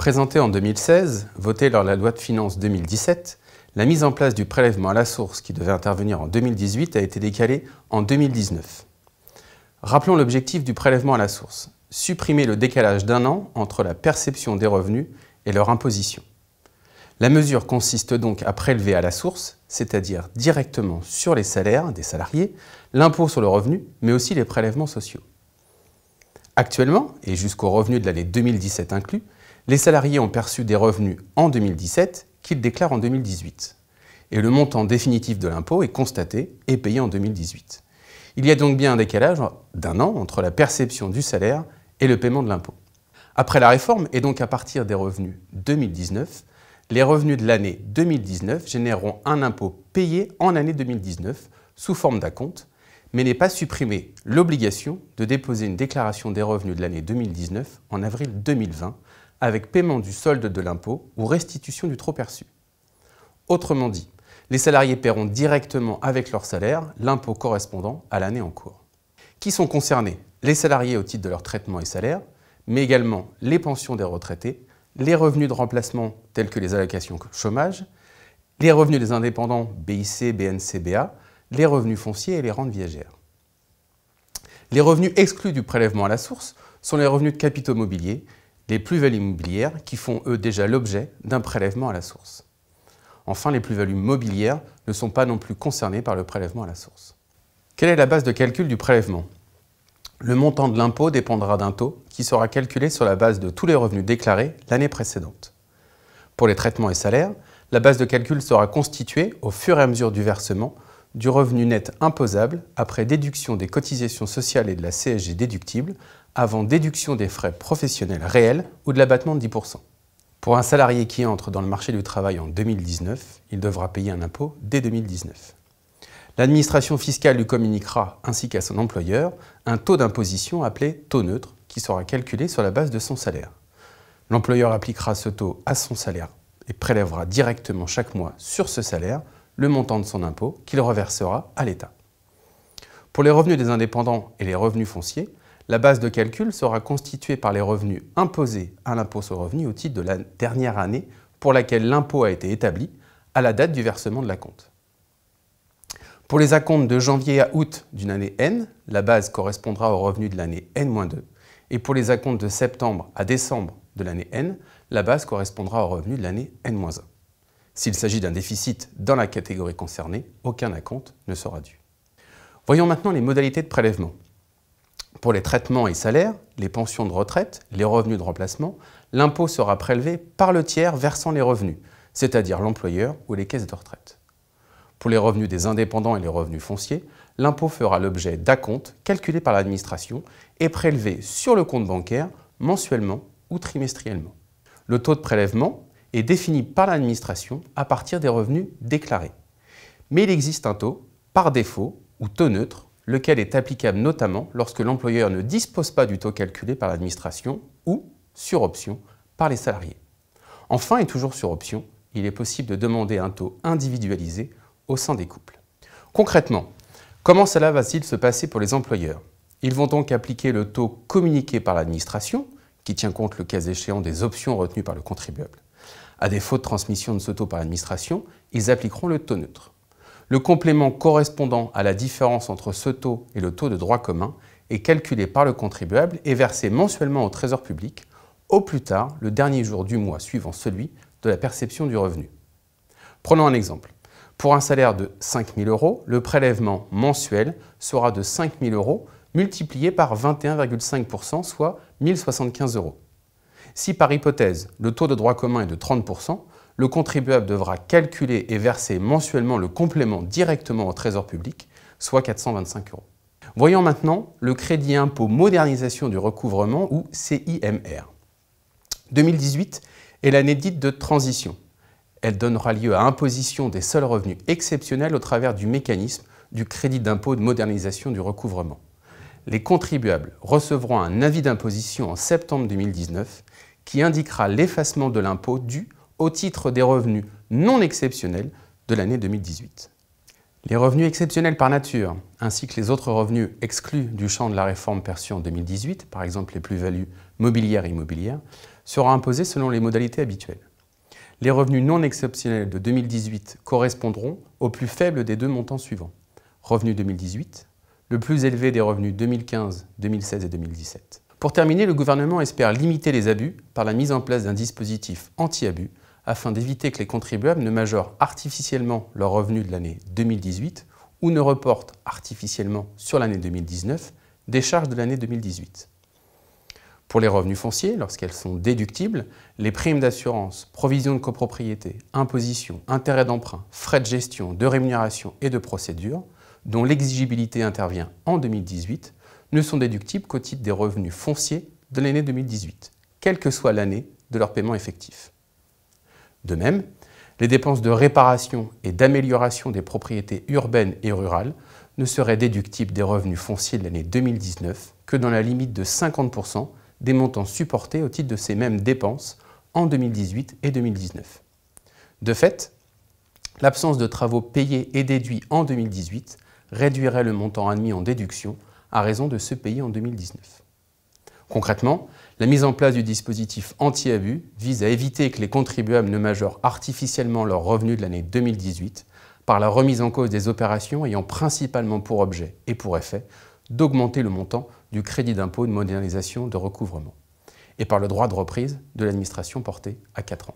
Présentée en 2016, votée lors de la loi de finances 2017, la mise en place du prélèvement à la source qui devait intervenir en 2018 a été décalée en 2019. Rappelons l'objectif du prélèvement à la source: supprimer le décalage d'un an entre la perception des revenus et leur imposition. La mesure consiste donc à prélever à la source, c'est-à-dire directement sur les salaires des salariés, l'impôt sur le revenu, mais aussi les prélèvements sociaux. Actuellement, et jusqu'au revenu de l'année 2017 inclus, les salariés ont perçu des revenus en 2017 qu'ils déclarent en 2018. Et le montant définitif de l'impôt est constaté et payé en 2018. Il y a donc bien un décalage d'un an entre la perception du salaire et le paiement de l'impôt. Après la réforme, et donc à partir des revenus 2019, les revenus de l'année 2019 généreront un impôt payé en année 2019 sous forme d'acompte, mais n'est pas supprimée l'obligation de déposer une déclaration des revenus de l'année 2019 en avril 2020 avec paiement du solde de l'impôt ou restitution du trop perçu. Autrement dit, les salariés paieront directement avec leur salaire l'impôt correspondant à l'année en cours. Qui sont concernés? Les salariés au titre de leur traitement et salaire, mais également les pensions des retraités, les revenus de remplacement tels que les allocations chômage, les revenus des indépendants BIC, BNC, BA, les revenus fonciers et les rentes viagères. Les revenus exclus du prélèvement à la source sont les revenus de capitaux mobiliers, les plus-values immobilières qui font eux déjà l'objet d'un prélèvement à la source. Enfin, les plus-values mobilières ne sont pas non plus concernées par le prélèvement à la source. Quelle est la base de calcul du prélèvement? Le montant de l'impôt dépendra d'un taux qui sera calculé sur la base de tous les revenus déclarés l'année précédente. Pour les traitements et salaires, la base de calcul sera constituée au fur et à mesure du versement du revenu net imposable après déduction des cotisations sociales et de la CSG déductible avant déduction des frais professionnels réels ou de l'abattement de 10%. Pour un salarié qui entre dans le marché du travail en 2019, il devra payer un impôt dès 2019. L'administration fiscale lui communiquera, ainsi qu'à son employeur, un taux d'imposition appelé taux neutre qui sera calculé sur la base de son salaire. L'employeur appliquera ce taux à son salaire et prélèvera directement chaque mois sur ce salaire le montant de son impôt qu'il reversera à l'État. Pour les revenus des indépendants et les revenus fonciers, la base de calcul sera constituée par les revenus imposés à l'impôt sur le revenu au titre de la dernière année pour laquelle l'impôt a été établi à la date du versement de l'acompte. Pour les acomptes de janvier à août d'une année N, la base correspondra au revenu de l'année N-2. Et pour les acomptes de septembre à décembre de l'année N, la base correspondra au revenu de l'année N-1. S'il s'agit d'un déficit dans la catégorie concernée, aucun acompte ne sera dû. Voyons maintenant les modalités de prélèvement. Pour les traitements et salaires, les pensions de retraite, les revenus de remplacement, l'impôt sera prélevé par le tiers versant les revenus, c'est-à-dire l'employeur ou les caisses de retraite. Pour les revenus des indépendants et les revenus fonciers, l'impôt fera l'objet d'acomptes calculés par l'administration et prélevés sur le compte bancaire mensuellement ou trimestriellement. Le taux de prélèvement est défini par l'administration à partir des revenus déclarés. Mais il existe un taux par défaut ou taux neutre, lequel est applicable notamment lorsque l'employeur ne dispose pas du taux calculé par l'administration ou, sur option, par les salariés. Enfin, et toujours sur option, il est possible de demander un taux individualisé au sein des couples. Concrètement, comment cela va-t-il se passer pour les employeurs? Ils vont donc appliquer le taux communiqué par l'administration, qui tient compte le cas échéant des options retenues par le contribuable. À défaut de transmission de ce taux par l'administration, ils appliqueront le taux neutre. Le complément correspondant à la différence entre ce taux et le taux de droit commun est calculé par le contribuable et versé mensuellement au Trésor public, au plus tard le dernier jour du mois suivant celui de la perception du revenu. Prenons un exemple. Pour un salaire de 5 000 €, le prélèvement mensuel sera de 5 000 € multiplié par 21,5%, soit 1 075 €. Si par hypothèse, le taux de droit commun est de 30%, le contribuable devra calculer et verser mensuellement le complément directement au Trésor public, soit 425 €. Voyons maintenant le crédit impôt modernisation du recouvrement ou CIMR. 2018 est l'année dite de transition. Elle donnera lieu à imposition des seuls revenus exceptionnels au travers du mécanisme du crédit d'impôt de modernisation du recouvrement. Les contribuables recevront un avis d'imposition en septembre 2019 qui indiquera l'effacement de l'impôt dû au titre des revenus non exceptionnels de l'année 2018. Les revenus exceptionnels par nature, ainsi que les autres revenus exclus du champ de la réforme perçus en 2018, par exemple les plus-values mobilières et immobilières, seront imposés selon les modalités habituelles. Les revenus non exceptionnels de 2018 correspondront au plus faible des deux montants suivants. Revenu 2018, le plus élevé des revenus 2015, 2016 et 2017. Pour terminer, le gouvernement espère limiter les abus par la mise en place d'un dispositif anti-abus afin d'éviter que les contribuables ne majorent artificiellement leurs revenus de l'année 2018 ou ne reportent artificiellement sur l'année 2019 des charges de l'année 2018. Pour les revenus fonciers, lorsqu'elles sont déductibles, les primes d'assurance, provisions de copropriété, impositions, intérêts d'emprunt, frais de gestion, de rémunération et de procédure, dont l'exigibilité intervient en 2018, ne sont déductibles qu'au titre des revenus fonciers de l'année 2018, quelle que soit l'année de leur paiement effectif. De même, les dépenses de réparation et d'amélioration des propriétés urbaines et rurales ne seraient déductibles des revenus fonciers de l'année 2019 que dans la limite de 50% des montants supportés au titre de ces mêmes dépenses en 2018 et 2019. De fait, l'absence de travaux payés et déduits en 2018 réduirait le montant admis en déduction à raison de ceux payés en 2019. Concrètement, la mise en place du dispositif anti-abus vise à éviter que les contribuables ne majorent artificiellement leurs revenus de l'année 2018 par la remise en cause des opérations ayant principalement pour objet et pour effet d'augmenter le montant du crédit d'impôt de modernisation de recouvrement et par le droit de reprise de l'administration porté à 4 ans.